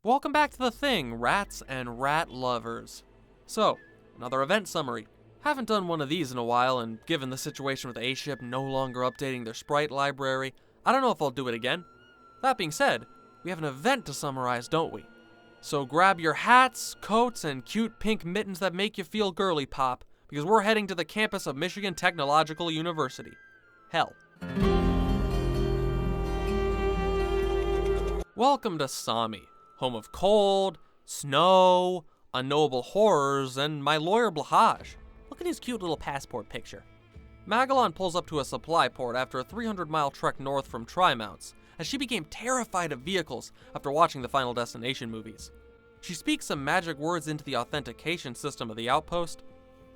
Welcome back to the thing, rats and rat lovers. So, another event summary. Haven't done one of these in a while, and given the situation with A-Ship no longer updating their sprite library, I don't know if I'll do it again. That being said, we have an event to summarize, don't we? So grab your hats, coats, and cute pink mittens that make you feel girly pop, because we're heading to the campus of Michigan Technological University. Hell. Welcome to Sami, home of cold, snow, unknowable horrors, and my lawyer Blahaj. Look at his cute little passport picture. Magallan pulls up to a supply port after a 300-mile trek north from Tri-Mounts, as she became terrified of vehicles after watching the Final Destination movies. She speaks some magic words into the authentication system of the outpost,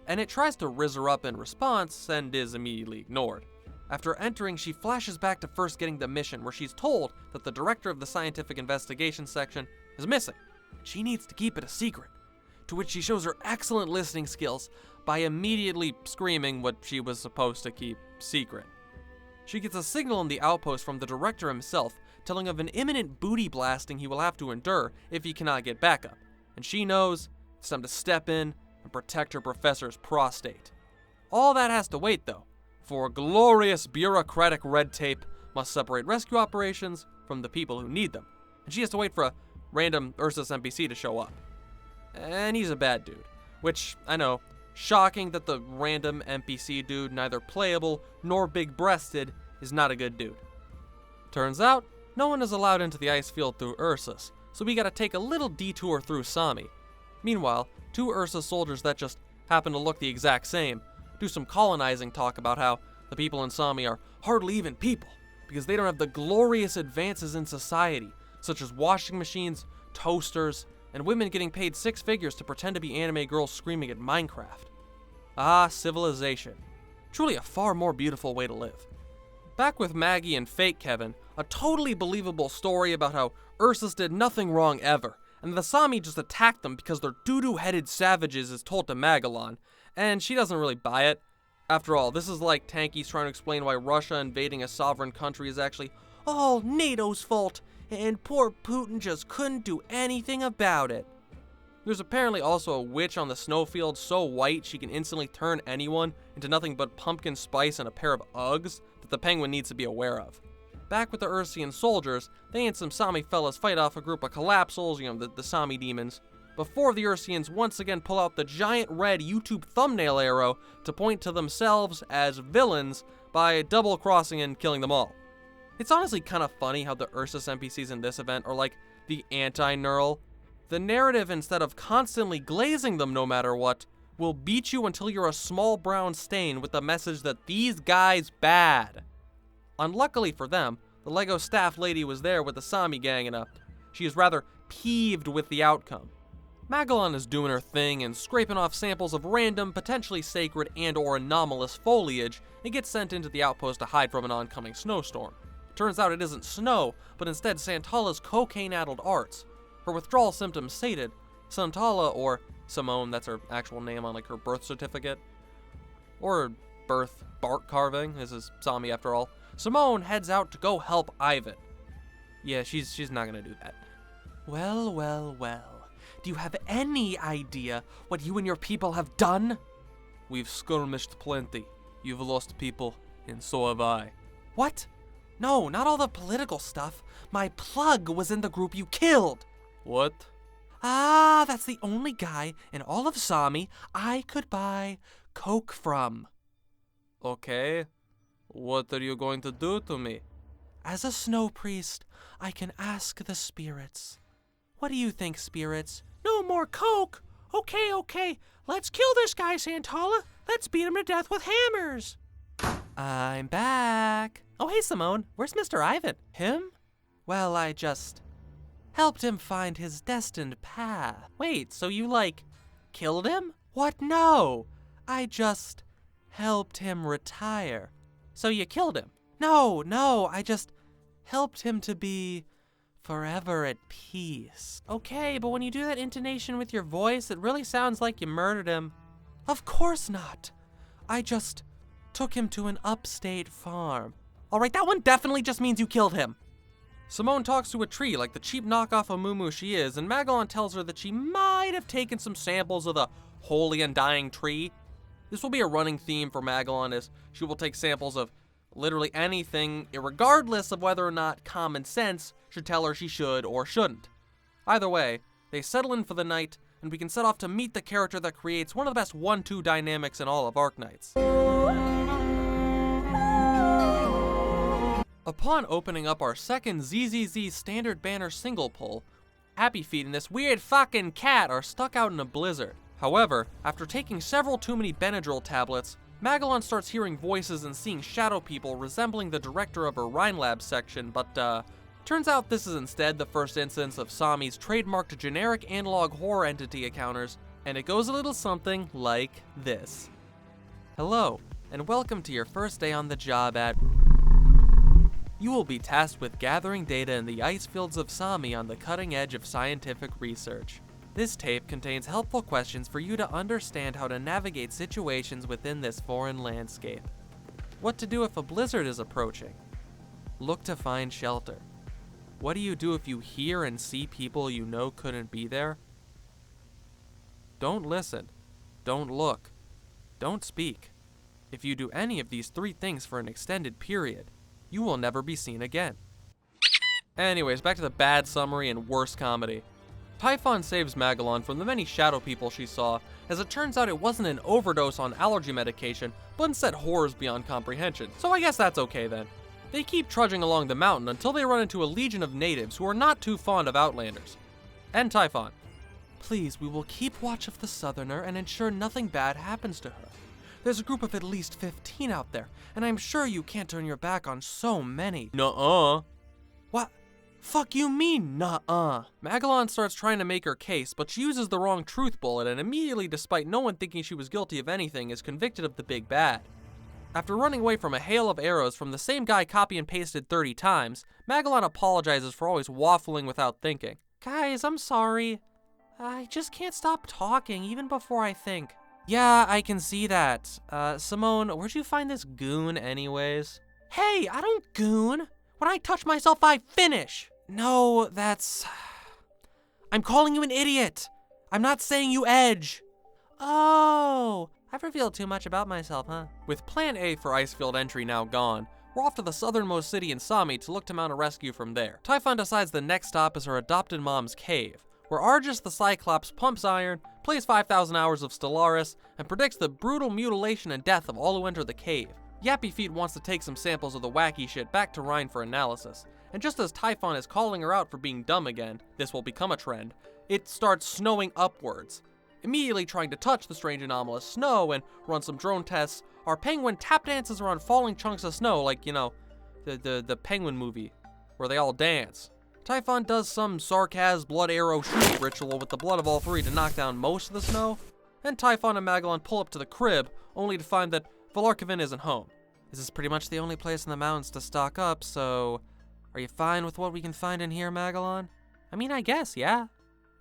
and it tries to rizz her up in response and is immediately ignored. After entering, she flashes back to first getting the mission, where she's told that the director of the scientific investigation section is missing. She needs to keep it a secret, to which she shows her excellent listening skills by immediately screaming what she was supposed to keep secret. She gets a signal in the outpost from the director himself, telling of an imminent booty blasting he will have to endure if he cannot get backup, and she knows it's time to step in and protect her professor's prostate. All that has to wait, though, for glorious bureaucratic red tape must separate rescue operations from the people who need them, and she has to wait for a random Ursus NPC to show up. And he's a bad dude, which, I know, shocking that the random NPC dude, neither playable nor big-breasted, is not a good dude. Turns out, no one is allowed into the ice field through Ursus, so we gotta take a little detour through Sami. Meanwhile, two Ursus soldiers that just happen to look the exact same do some colonizing talk about how the people in Sami are hardly even people, because they don't have the glorious advances in society, such as washing machines, toasters, and women getting paid six figures to pretend to be anime girls screaming at Minecraft. Ah, civilization. Truly a far more beautiful way to live. Back with Maggie and Fake Kevin, a totally believable story about how Ursus did nothing wrong ever, and the Sami just attacked them because they're doo-doo-headed savages is told to Magallan, and she doesn't really buy it. After all, this is like Tanky's trying to explain why Russia invading a sovereign country is actually all NATO's fault, and poor Putin just couldn't do anything about it. There's apparently also a witch on the snowfield so white she can instantly turn anyone into nothing but pumpkin spice and a pair of Uggs that the penguin needs to be aware of. Back with the Ursian soldiers, they and some Sami fellas fight off a group of collapsals, the Sami demons, before the Ursians once again pull out the giant red YouTube thumbnail arrow to point to themselves as villains by double-crossing and killing them all. It's honestly kind of funny how the Ursus NPCs in this event are like the anti-Knurl. The narrative, instead of constantly glazing them no matter what, will beat you until you're a small brown stain with the message that these guys bad. Unluckily for them, the Lego staff lady was there with the Sami gang and she is rather peeved with the outcome. Magallan is doing her thing and scraping off samples of random, potentially sacred and or anomalous foliage and gets sent into the outpost to hide from an oncoming snowstorm. Turns out it isn't snow, but instead Santala's cocaine-addled arts. Her withdrawal symptoms sated, Santala, or Simone, that's her actual name on her birth certificate, or birth bark carving, this is Sami after all, Simone heads out to go help Ivan. Yeah, she's not gonna do that. Well, well, well. Do you have any idea what you and your people have done? We've skirmished plenty. You've lost people, and so have I. What? No, not all the political stuff. My plug was in the group you killed. What? Ah, that's the only guy in all of Sami I could buy coke from. Okay. What are you going to do to me? As a snow priest, I can ask the spirits. What do you think, spirits? No more coke. Okay. Let's kill this guy, Santala. Let's beat him to death with hammers. I'm back. Oh, hey, Simone. Where's Mr. Ivan? Him? Well, I just helped him find his destined path. Wait, so you, killed him? What? No. I just helped him retire. So you killed him? No. I just helped him to be forever at peace. Okay, but when you do that intonation with your voice, it really sounds like you murdered him. Of course not. I just took him to an upstate farm. All right, that one definitely just means you killed him. Simone talks to a tree like the cheap knockoff of Moo she is, and Magallan tells her that she might have taken some samples of the holy and dying tree. This will be a running theme for Magallan, as she will take samples of literally anything, regardless of whether or not common sense should tell her she should or shouldn't. Either way, they settle in for the night, and we can set off to meet the character that creates one of the best 1-2 dynamics in all of Arknights. Upon opening up our second ZZZ standard banner single pull, Happy Feet and this weird fucking cat are stuck out in a blizzard. However, after taking several too many Benadryl tablets, Magallan starts hearing voices and seeing shadow people resembling the director of her Rhine Lab section, but turns out this is instead the first instance of Sami's trademarked generic analog horror entity encounters, and it goes a little something like this. Hello, and welcome to your first day on the job at... You will be tasked with gathering data in the ice fields of Sami on the cutting edge of scientific research. This tape contains helpful questions for you to understand how to navigate situations within this foreign landscape. What to do if a blizzard is approaching? Look to find shelter. What do you do if you hear and see people you know couldn't be there? Don't listen. Don't look. Don't speak. If you do any of these 3 things for an extended period, you will never be seen again. Anyways, back to the bad summary and worse comedy. Typhon saves Magallan from the many shadow people she saw, as it turns out it wasn't an overdose on allergy medication, but instead horrors beyond comprehension, so I guess that's okay then. They keep trudging along the mountain until they run into a legion of natives who are not too fond of Outlanders. And Typhon. Please, we will keep watch of the Southerner and ensure nothing bad happens to her. There's a group of at least 15 out there, and I'm sure you can't turn your back on so many. Nuh-uh. What? Fuck you mean, nuh-uh? Magallan starts trying to make her case, but she uses the wrong truth bullet and immediately, despite no one thinking she was guilty of anything, is convicted of the big bad. After running away from a hail of arrows from the same guy copy and pasted 30 times, Magallan apologizes for always waffling without thinking. Guys, I'm sorry. I just can't stop talking even before I think. Yeah, I can see that. Simone, where'd you find this goon anyways? Hey, I don't goon. When I touch myself, I finish. No, that's... I'm calling you an idiot. I'm not saying you edge. Oh, I've revealed too much about myself, huh? With Plan A for Icefield entry now gone, we're off to the southernmost city in Sami to look to mount a rescue from there. Typhon decides the next stop is her adopted mom's cave, where Argus the Cyclops pumps iron, plays 5,000 hours of Stellaris, and predicts the brutal mutilation and death of all who enter the cave. Yappy Feet wants to take some samples of the wacky shit back to Rhine for analysis, and just as Typhon is calling her out for being dumb again, this will become a trend, it starts snowing upwards. Immediately trying to touch the strange anomalous snow and run some drone tests, our penguin tap dances around falling chunks of snow like, you know, the penguin movie, where they all dance. Typhon does some sarcasm blood arrow shoot ritual with the blood of all 3 to knock down most of the snow. Then Typhon and Magallan pull up to the crib, only to find that Valarkavin isn't home. This is pretty much the only place in the mountains to stock up, so... Are you fine with what we can find in here, Magallan? I mean, I guess, yeah.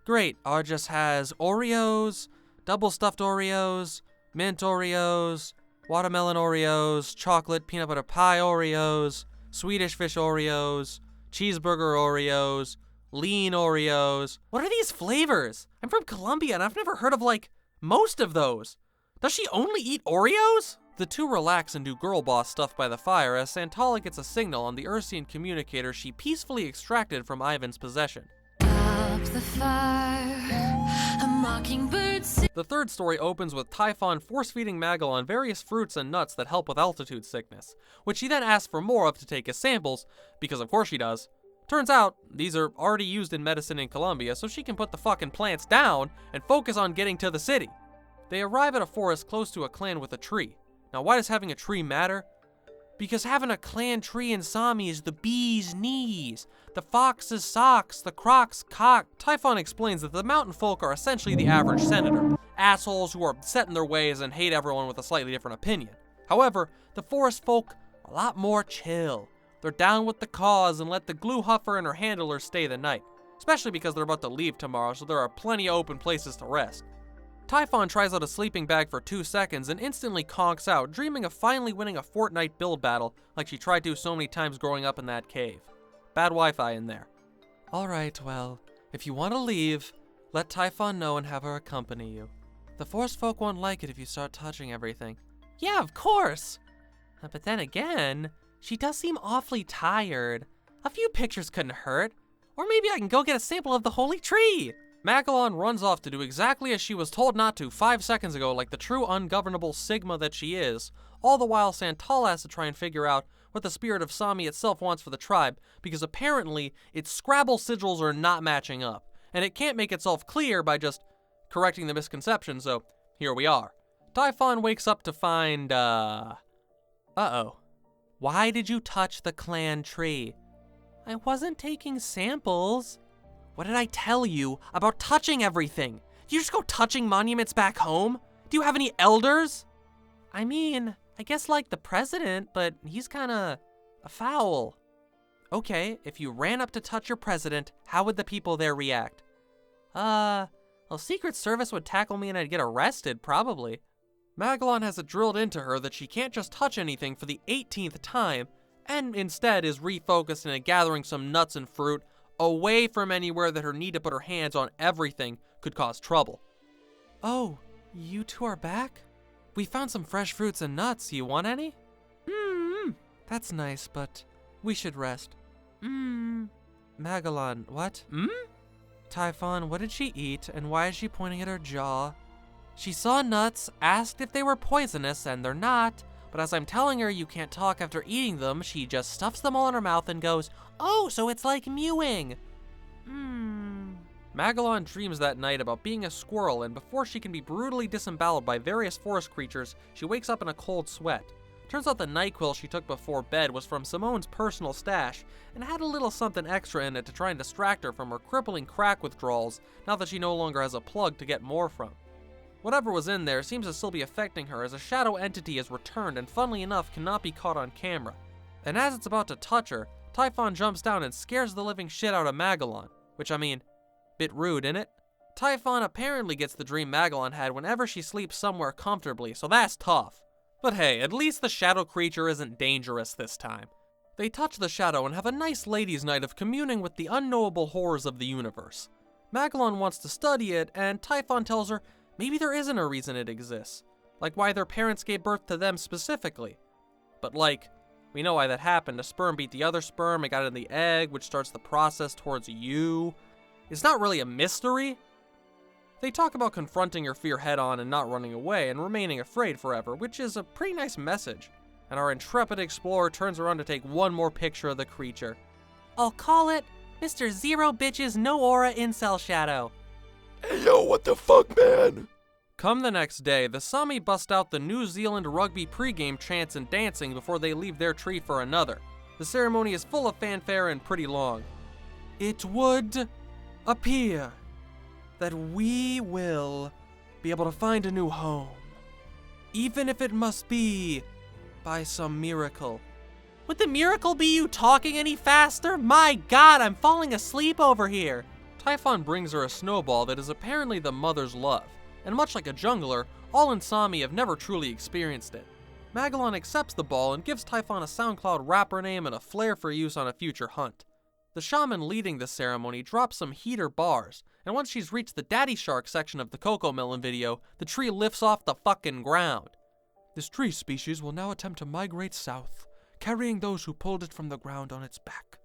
Great, Argus has Oreos, double stuffed Oreos, mint Oreos, watermelon Oreos, chocolate peanut butter pie Oreos, Swedish fish Oreos, cheeseburger Oreos, lean Oreos. What are these flavors? I'm from Colombia and I've never heard of, like, most of those. Does she only eat Oreos? The 2 relax and do girl boss stuff by the fire as Santala gets a signal on the Ursian communicator she peacefully extracted from Ivan's possession. The fire, a mockingbird. The 3rd story opens with Typhon force-feeding Magallan various fruits and nuts that help with altitude sickness, which she then asks for more of to take as samples, because of course she does. Turns out, these are already used in medicine in Colombia, so she can put the fucking plants down and focus on getting to the city. They arrive at a forest close to a clan with a tree. Now, why does having a tree matter? Because having a clan tree in Sami is the bee's knees, the fox's socks, the croc's cock. Typhon explains that the mountain folk are essentially the average senator, assholes who are set in their ways and hate everyone with a slightly different opinion. However, the forest folk are a lot more chill. They're down with the cause and let the glue huffer and her handler stay the night, especially because they're about to leave tomorrow, so there are plenty of open places to rest. Typhon tries out a sleeping bag for 2 seconds and instantly conks out, dreaming of finally winning a Fortnite build battle like she tried to so many times growing up in that cave. Bad Wi-Fi in there. Alright, well, if you want to leave, let Typhon know and have her accompany you. The Forest folk won't like it if you start touching everything. Yeah, of course! But then again, she does seem awfully tired. A few pictures couldn't hurt. Or maybe I can go get a sample of the holy tree! Magallan runs off to do exactly as she was told not to 5 seconds ago, like the true ungovernable Sigma that she is, all the while Santal has to try and figure out what the spirit of Sami itself wants for the tribe, because apparently its Scrabble sigils are not matching up, and it can't make itself clear by just correcting the misconception, so here we are. Typhon wakes up to find, uh-oh. Why did you touch the clan tree? I wasn't taking samples. What did I tell you about touching everything? Do you just go touching monuments back home? Do you have any elders? I mean, I guess like the president, but he's kinda a foul. Okay, if you ran up to touch your president, how would the people there react? Well, Secret Service would tackle me and I'd get arrested, probably. Magallan has it drilled into her that she can't just touch anything for the 18th time, and instead is refocused into gathering some nuts and fruit away from anywhere that her need to put her hands on everything could cause trouble. Oh, you two are back? We found some fresh fruits and nuts. You want any? That's nice, but we should rest. Magallan, what? Typhon, what did she eat, and why is she pointing at her jaw? She saw nuts, asked if they were poisonous, and they're not, but as I'm telling her you can't talk after eating them, she just stuffs them all in her mouth and goes, oh, so it's like mewing. Magallan dreams that night about being a squirrel, and before she can be brutally disemboweled by various forest creatures, she wakes up in a cold sweat. Turns out the NyQuil she took before bed was from Simone's personal stash, and had a little something extra in it to try and distract her from her crippling crack withdrawals, now that she no longer has a plug to get more from. Whatever was in there seems to still be affecting her, as a shadow entity is returned and funnily enough cannot be caught on camera. And as it's about to touch her, Typhon jumps down and scares the living shit out of Magallan, which I mean, bit rude, innit? Typhon apparently gets the dream Magallan had whenever she sleeps somewhere comfortably, so that's tough. But hey, at least the shadow creature isn't dangerous this time. They touch the shadow and have a nice ladies' night of communing with the unknowable horrors of the universe. Magallan wants to study it, and Typhon tells her maybe there isn't a reason it exists, like why their parents gave birth to them specifically. But like, we know why that happened. A sperm beat the other sperm, it got in the egg, which starts the process towards you. It's not really a mystery. They talk about confronting your fear head-on and not running away and remaining afraid forever, which is a pretty nice message. And our intrepid explorer turns around to take one more picture of the creature. I'll call it Mr. Zero Bitches No Aura Incel Shadow. Hey yo, what the fuck, man? Come the next day, the Sami bust out the New Zealand rugby pregame chants and dancing before they leave their tree for another. The ceremony is full of fanfare and pretty long. It would appear that we will be able to find a new home, even if it must be by some miracle. Would the miracle be you talking any faster? My god, I'm falling asleep over here. Typhon brings her a snowball that is apparently the mother's love, and much like a jungler, all in Sami have never truly experienced it. Magallan accepts the ball and gives Typhon a SoundCloud rapper name and a flare for use on a future hunt. The shaman leading the ceremony drops some heater bars, and once she's reached the Daddy Shark section of the Coco Melon video, the tree lifts off the fucking ground. This tree species will now attempt to migrate south, carrying those who pulled it from the ground on its back.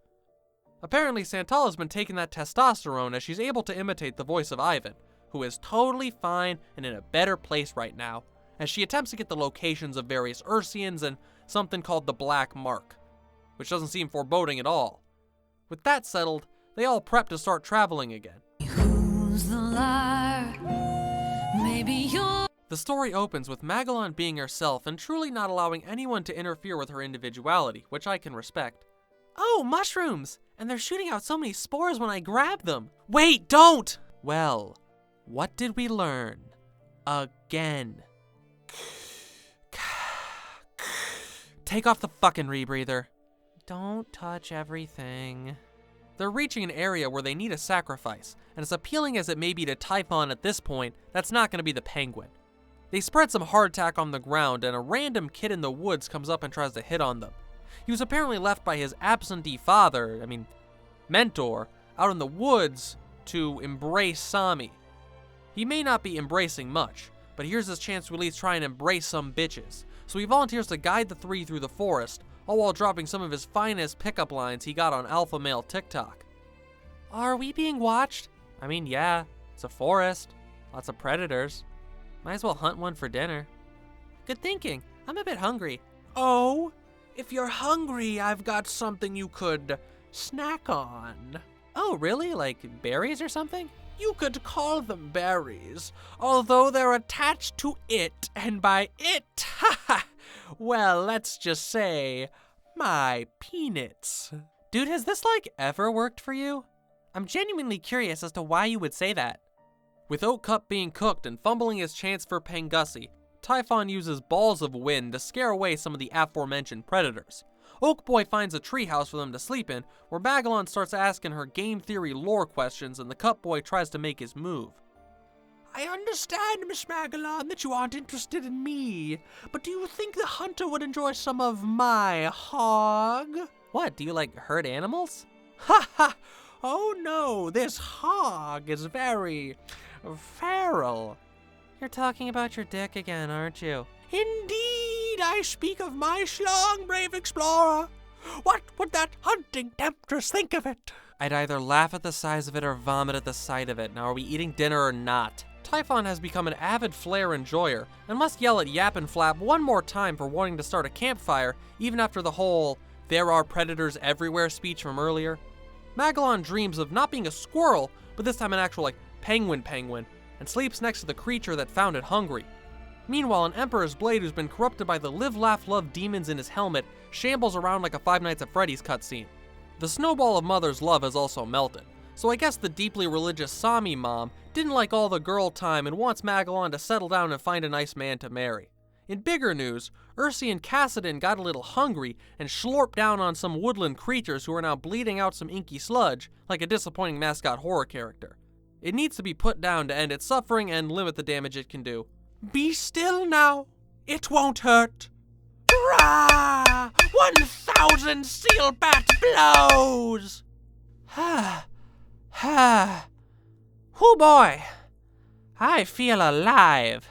Apparently, Santal has been taking that testosterone as she's able to imitate the voice of Ivan, who is totally fine and in a better place right now, as she attempts to get the locations of various Ursians and something called the Black Mark, which doesn't seem foreboding at all. With that settled, they all prep to start traveling again. Who's the liar? Maybe you're... The story opens with Magallan being herself and truly not allowing anyone to interfere with her individuality, which I can respect. Oh, mushrooms! And they're shooting out so many spores when I grab them. Wait, don't! Well, what did we learn? Again. Take off the fucking rebreather. Don't touch everything. They're reaching an area where they need a sacrifice, and as appealing as it may be to Typhon at this point, that's not going to be the penguin. They spread some hardtack on the ground, and a random kid in the woods comes up and tries to hit on them. He was apparently left by his absentee father, mentor out in the woods to embrace Sami. He may not be embracing much, but here's his chance to at least try and embrace some bitches. So he volunteers to guide the three through the forest, all while dropping some of his finest pickup lines he got on alpha male TikTok. Are we being watched? I mean, yeah, it's a forest, lots of predators. Might as well hunt one for dinner. Good thinking, I'm a bit hungry. Oh, if you're hungry, I've got something you could snack on. Oh, really? Like berries or something? You could call them berries, although they're attached to it, and by it, well, let's just say, my peanuts. Dude, has this ever worked for you? I'm genuinely curious as to why you would say that. With Oak Cup being cooked and fumbling his chance for Pangussi, Typhon uses balls of wind to scare away some of the aforementioned predators. Oak Boy finds a treehouse for them to sleep in, where Magallan starts asking her game theory lore questions and the Cup Boy tries to make his move. I understand, Miss Magallan, that you aren't interested in me, but do you think the hunter would enjoy some of my hog? What, do you hurt animals? Ha ha! Oh no, this hog is very feral. You're talking about your dick again, aren't you? Indeed, I speak of my schlong, brave explorer. What would that hunting temptress think of it? I'd either laugh at the size of it or vomit at the sight of it. Now, are we eating dinner or not? Typhon has become an avid flare enjoyer and must yell at Yap and Flap one more time for wanting to start a campfire, even after the whole "there are predators everywhere" speech from earlier. Magallan dreams of not being a squirrel, but this time an actual penguin, and sleeps next to the creature that found it hungry. Meanwhile, an Emperor's Blade who's been corrupted by the live, laugh, love demons in his helmet shambles around like a Five Nights at Freddy's cutscene. The snowball of mother's love has also melted, so I guess the deeply religious Sami mom didn't like all the girl time and wants Magallan to settle down and find a nice man to marry. In bigger news, Ursi and Cassidin got a little hungry and slurped down on some woodland creatures who are now bleeding out some inky sludge like a disappointing mascot horror character. It needs to be put down to end its suffering and limit the damage it can do. Be still now. It won't hurt. Hurrah! 1,000 seal bat blows! Oh boy, I feel alive.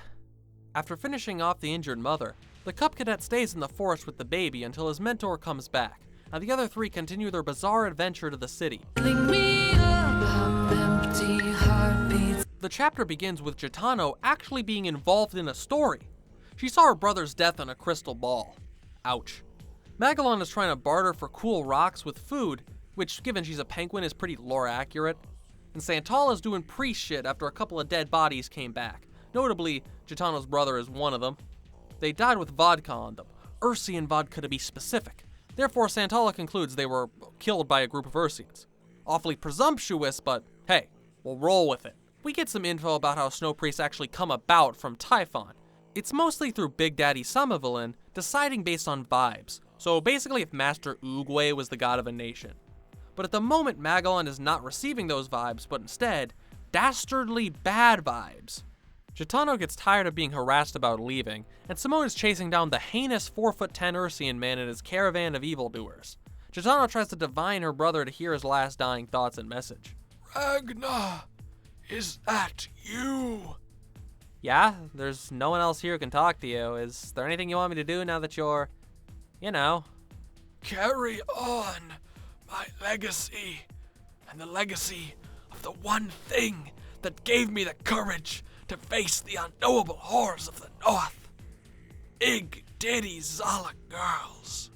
After finishing off the injured mother, the Cup Cadet stays in the forest with the baby until his mentor comes back, and the other three continue their bizarre adventure to the city. The chapter begins with Gitano actually being involved in a story. She saw her brother's death on a crystal ball. Ouch. Magallan is trying to barter for cool rocks with food, which, given she's a penguin, is pretty lore accurate. And Santala's doing priest shit after a couple of dead bodies came back. Notably, Gitano's brother is one of them. They died with vodka on them. Ursian vodka to be specific. Therefore, Santala concludes they were killed by a group of Ursians. Awfully presumptuous, but hey, we'll roll with it. We get some info about how snow priests actually come about from Typhon. It's mostly through Big Daddy Samavillain deciding based on vibes. So basically if Master Oogway was the god of a nation. But at the moment, Magallan is not receiving those vibes, but instead, dastardly bad vibes. Gitano gets tired of being harassed about leaving, and Simone is chasing down the heinous 4'10" Ursian man and his caravan of evildoers. Gitano tries to divine her brother to hear his last dying thoughts and message. Ragnar, is that you? Yeah, there's no one else here who can talk to you. Is there anything you want me to do now that you're, Carry on my legacy, and the legacy of the one thing that gave me the courage to face the unknowable horrors of the North. Ig Diddy Zala girls.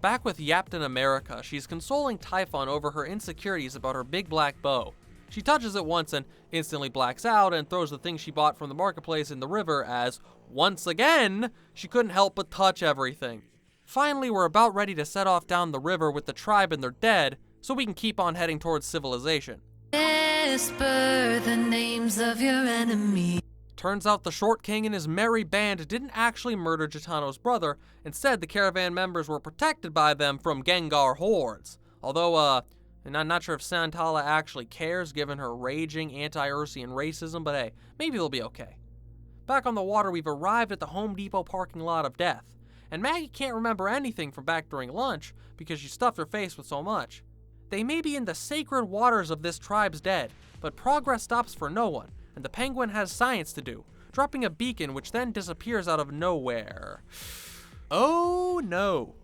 Back with Yapton America, she's consoling Typhon over her insecurities about her big black bow. She touches it once and instantly blacks out and throws the thing she bought from the marketplace in the river as, once again, she couldn't help but touch everything. Finally, we're about ready to set off down the river with the tribe and their dead, so we can keep on heading towards civilization. Whisper the names of your enemy. Turns out the Short King and his merry band didn't actually murder Gitano's brother. Instead, the caravan members were protected by them from Gengar hordes. Although, and I'm not sure if Santala actually cares given her raging anti-Ursian racism, but hey, maybe they'll be okay. Back on the water, we've arrived at the Home Depot parking lot of death. And Maggie can't remember anything from back during lunch because she stuffed her face with so much. They may be in the sacred waters of this tribe's dead, but progress stops for no one, and the penguin has science to do, dropping a beacon which then disappears out of nowhere. Oh no.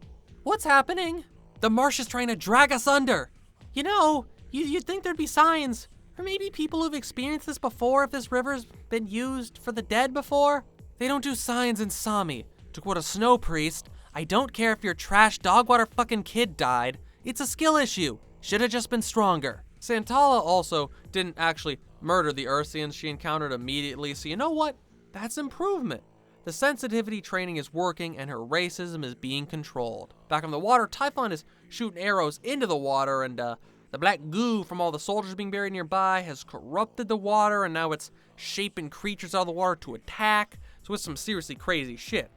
What's happening? The marsh is trying to drag us under. You know, you'd think there'd be signs, or maybe people who've experienced this before if this river's been used for the dead before. They don't do signs in Sami. To quote a snow priest, I don't care if your trash dogwater fucking kid died. It's a skill issue. Should've just been stronger. Santala also didn't actually murder the Ursians she encountered immediately, so you know what? That's improvement. The sensitivity training is working and her racism is being controlled. Back on the water, Typhon is shooting arrows into the water, and the black goo from all the soldiers being buried nearby has corrupted the water, and now it's shaping creatures out of the water to attack, so it's some seriously crazy shit.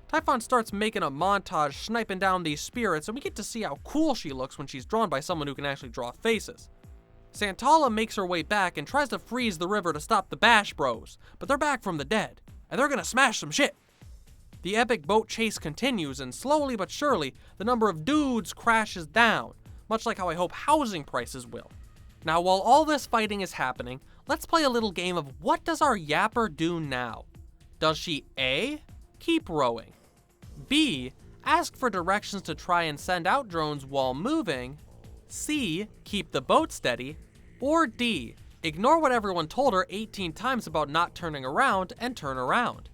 Typhon starts making a montage sniping down these spirits, and we get to see how cool she looks when she's drawn by someone who can actually draw faces. Santala makes her way back and tries to freeze the river to stop the Bash Bros, but they're back from the dead, and they're gonna smash some shit. The epic boat chase continues, and slowly but surely, the number of dudes crashes down, much like how I hope housing prices will. Now, while all this fighting is happening, let's play a little game of what does our yapper do now? Does she A, keep rowing, B, ask for directions to try and send out drones while moving, C, keep the boat steady, or D, ignore what everyone told her 18 times about not turning around and turn around?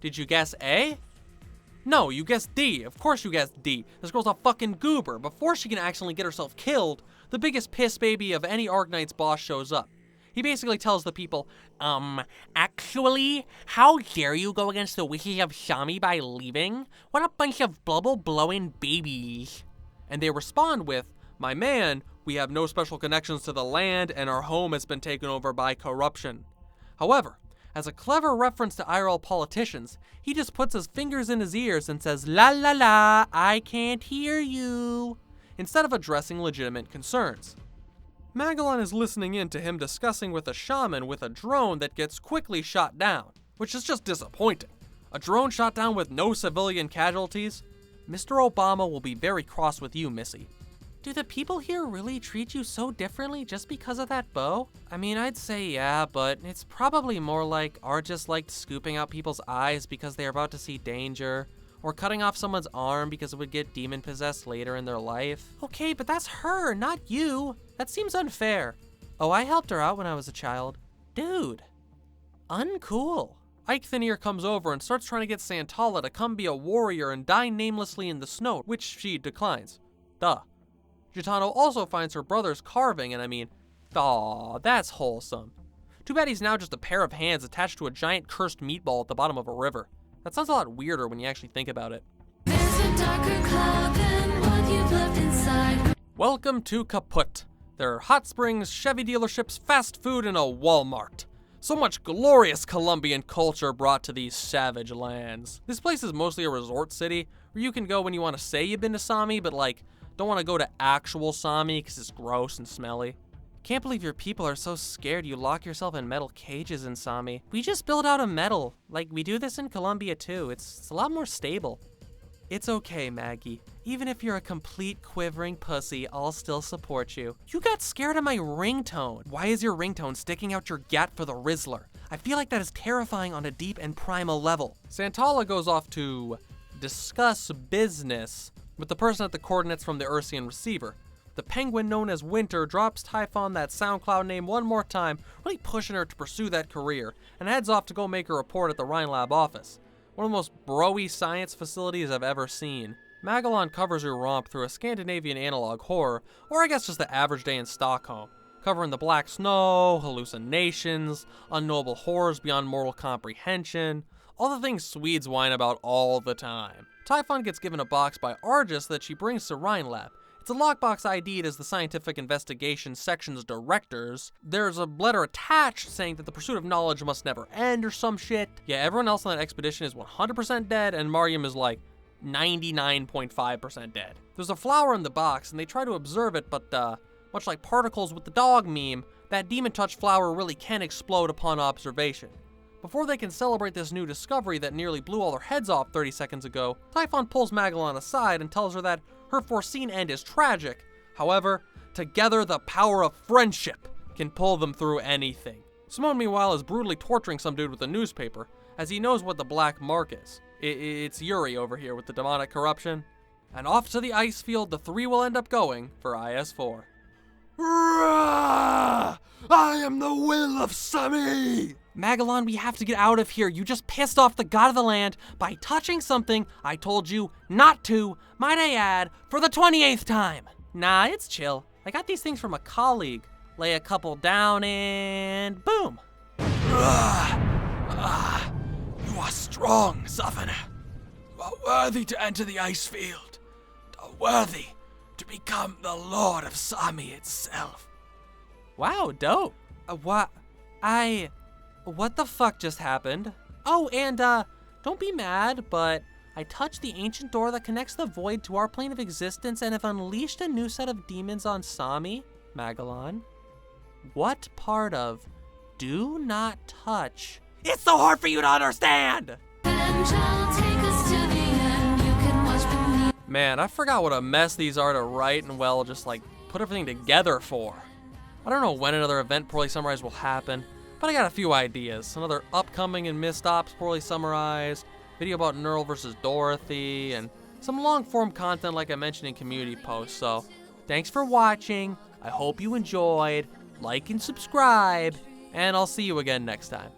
Did you guess A? No, you guessed D. Of course you guessed D. This girl's a fucking goober. Before she can accidentally get herself killed, the biggest piss baby of any Arknights boss shows up. He basically tells the people, actually, how dare you go against the wishes of Sami by leaving? What a bunch of bubble-blowing babies. And they respond with, my man, we have no special connections to the land and our home has been taken over by corruption. However, as a clever reference to IRL politicians, he just puts his fingers in his ears and says, la la la, I can't hear you, instead of addressing legitimate concerns. Magallan is listening in to him discussing with a shaman with a drone that gets quickly shot down, which is just disappointing. A drone shot down with no civilian casualties? Mr. Obama will be very cross with you, Missy. Do the people here really treat you so differently just because of that bow? I mean, I'd say yeah, but it's probably more like Art just liked scooping out people's eyes because they're about to see danger, or cutting off someone's arm because it would get demon-possessed later in their life. Okay, but that's her, not you. That seems unfair. Oh, I helped her out when I was a child. Dude. Uncool. Eikthenir comes over and starts trying to get Santala to come be a warrior and die namelessly in the snow, which she declines. Duh. Gitano also finds her brother's carving, and I mean, aw, that's wholesome. Too bad he's now just a pair of hands attached to a giant cursed meatball at the bottom of a river. That sounds a lot weirder when you actually think about it. There's a darker cloud than what you've left inside. Welcome to Kaput. There are hot springs, Chevy dealerships, fast food, and a Walmart. So much glorious Colombian culture brought to these savage lands. This place is mostly a resort city, where you can go when you want to say you've been to Sami, but like, don't want to go to actual Sami because it's gross and smelly. Can't believe your people are so scared you lock yourself in metal cages in Sami. We just build out of metal. Like, we do this in Colombia too. It's a lot more stable. It's okay, Maggie. Even if you're a complete quivering pussy, I'll still support you. You got scared of my ringtone. Why is your ringtone sticking out your gat for the Rizzler? I feel like that is terrifying on a deep and primal level. Santala goes off to discuss business with the person at the coordinates from the Ursian receiver. The penguin known as Winter drops Typhon that SoundCloud name one more time, really pushing her to pursue that career, and heads off to go make a report at the Rhine Lab office. One of the most bro-y science facilities I've ever seen. Magallan covers her romp through a Scandinavian analog horror, or I guess just the average day in Stockholm, covering the black snow, hallucinations, unknowable horrors beyond mortal comprehension, all the things Swedes whine about all the time. Typhon gets given a box by Argus that she brings to Rhine Lab. It's a lockbox ID'd as the Scientific Investigation Section's directors. There's a letter attached saying that the pursuit of knowledge must never end or some shit. Yeah, everyone else on that expedition is 100% dead, and Mariam is like 99.5% dead. There's a flower in the box, and they try to observe it, but much like particles with the dog meme, that demon touch flower really can explode upon observation. Before they can celebrate this new discovery that nearly blew all their heads off 30 seconds ago, Typhon pulls Magallan aside and tells her that her foreseen end is tragic. However, together the power of friendship can pull them through anything. Simone, meanwhile, is brutally torturing some dude with a newspaper, as he knows what the black mark is. It's Yuri over here with the demonic corruption. And off to the ice field the three will end up going for IS-4. Rah! I am the will of Sami! Magallan, we have to get out of here. You just pissed off the god of the land by touching something I told you not to, might I add, for the 28th time. Nah, it's chill. I got these things from a colleague. Lay a couple down and boom. You are strong, Southerner. You are worthy to enter the ice field. Worthy to become the Lord of Sami itself. Wow, dope. What the fuck just happened? Oh, and don't be mad, but I touched the ancient door that connects the void to our plane of existence and have unleashed a new set of demons on Sami, Magallan. What part of do not touch? It's so hard for you to understand! Man, I forgot what a mess these are to write and, well, just like put everything together for. I don't know when another event poorly summarized will happen, but I got a few ideas. Another upcoming and missed ops poorly summarized, video about Neural versus Dorothy, and some long-form content like I mentioned in community posts. So, thanks for watching. I hope you enjoyed. Like and subscribe, and I'll see you again next time.